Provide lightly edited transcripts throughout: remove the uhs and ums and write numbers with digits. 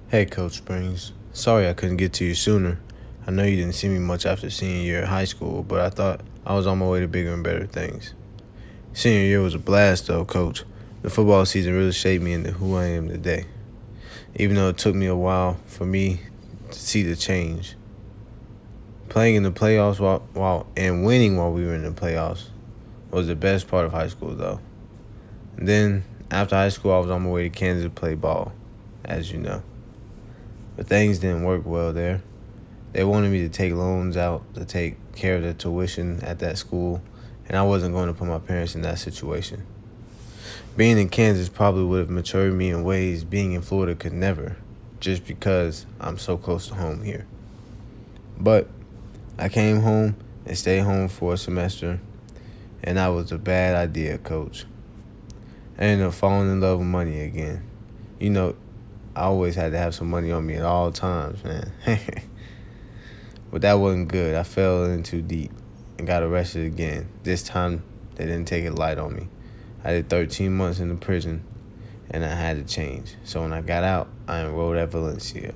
Hey, Coach Springs. Sorry I couldn't get to you sooner. I know you didn't see me much after senior year of high school, but I thought I was on my way to bigger and better things. Senior year was a blast, though, Coach. The football season really shaped me into who I am today, even though it took me a while for me to see the change. Playing in the playoffs while and winning while we were in the playoffs was the best part of high school, though. And then, after high school, I was on my way to Kansas to play ball, as you know. But things didn't work well there. They wanted me to take loans out to take care of the tuition at that school, and I wasn't going to put my parents in that situation. Being in Kansas probably would have matured me in ways being in Florida could never, just because I'm so close to home here. But I came home and stayed home for a semester, and that was a bad idea, Coach. I ended up falling in love with money again. You know, I always had to have some money on me at all times, man. But that wasn't good. I fell in too deep and got arrested again. This time, they didn't take it light on me. I did 13 months in the prison, and I had to change. So when I got out, I enrolled at Valencia.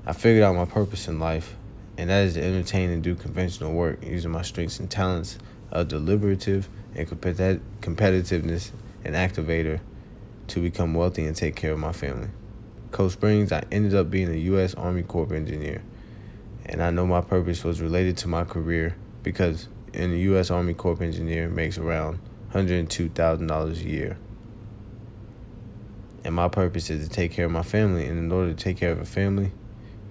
I figured out my purpose in life, and that is to entertain and do conventional work using my strengths and talents of deliberative and competitiveness and activator to become wealthy and take care of my family. Coach Springs, I ended up being a U.S. Army Corps engineer, and I know my purpose was related to my career because a U.S. Army Corps engineer makes around $102,000 a year. And my purpose is to take care of my family, and in order to take care of a family,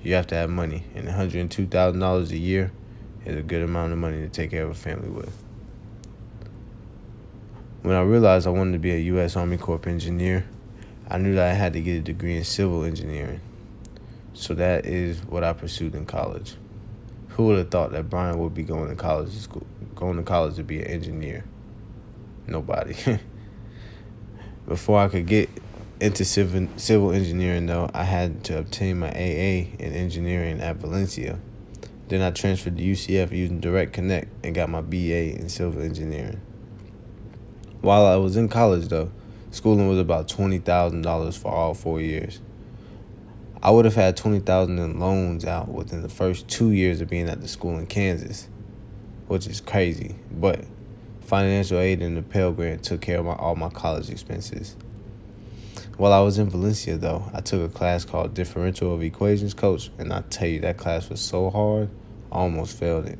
you have to have money, and $102,000 a year is a good amount of money to take care of a family with. When I realized I wanted to be a U.S. Army Corps engineer, I knew that I had to get a degree in civil engineering. So that is what I pursued in college. Who would have thought that Brian would be going to college to be an engineer? Nobody. Before I could get into civil engineering, though, I had to obtain my AA in engineering at Valencia. Then I transferred to UCF using Direct Connect and got my BA in civil engineering. While I was in college, though, schooling was about $20,000 for all 4 years. I would have had $20,000 in loans out within the first 2 years of being at the school in Kansas, which is crazy. But financial aid and the Pell Grant took care of all my college expenses. While I was in Valencia, though, I took a class called Differential of Equations, Coach, and I tell you, that class was so hard, I almost failed it.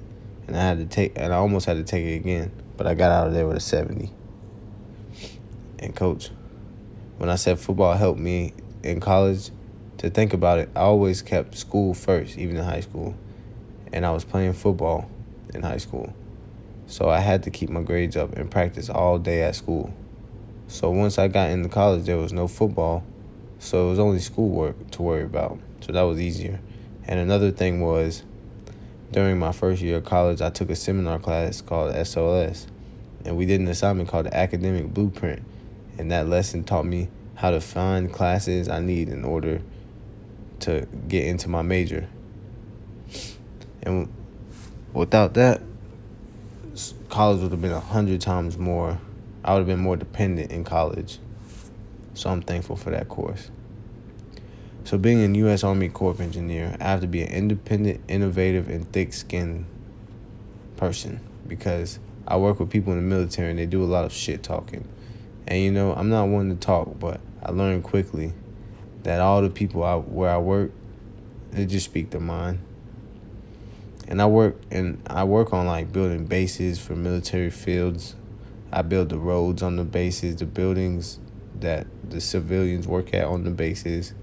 And I almost had to take it again, but I got out of there with a 70. And Coach, when I said football helped me in college, to think about it, I always kept school first, even in high school. And I was playing football in high school. So I had to keep my grades up and practice all day at school. So once I got into college, there was no football, so it was only schoolwork to worry about. So that was easier. And another thing was, during my first year of college, I took a seminar class called SLS. And we did an assignment called the Academic Blueprint. And that lesson taught me how to find classes I need in order to get into my major. And without that, college would have been 100 times more. I would have been more dependent in college. So I'm thankful for that course. So being a U.S. Army Corps engineer, I have to be an independent, innovative, and thick-skinned person because I work with people in the military and they do a lot of shit talking. And, you know, I'm not one to talk, but I learned quickly that all the people where I work, they just speak their mind. And I work on, like, building bases for military fields. I build the roads on the bases, the buildings that the civilians work at on the bases.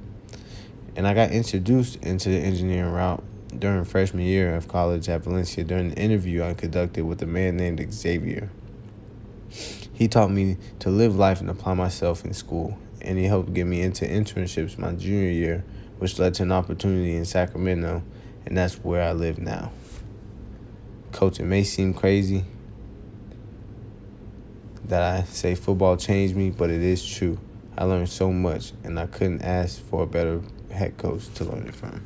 And I got introduced into the engineering route during freshman year of college at Valencia during an interview I conducted with a man named Xavier. He taught me to live life and apply myself in school, and he helped get me into internships my junior year, which led to an opportunity in Sacramento, and that's where I live now. Coach, it may seem crazy that I say football changed me, but it is true. I learned so much, and I couldn't ask for a better head coach to learn it from.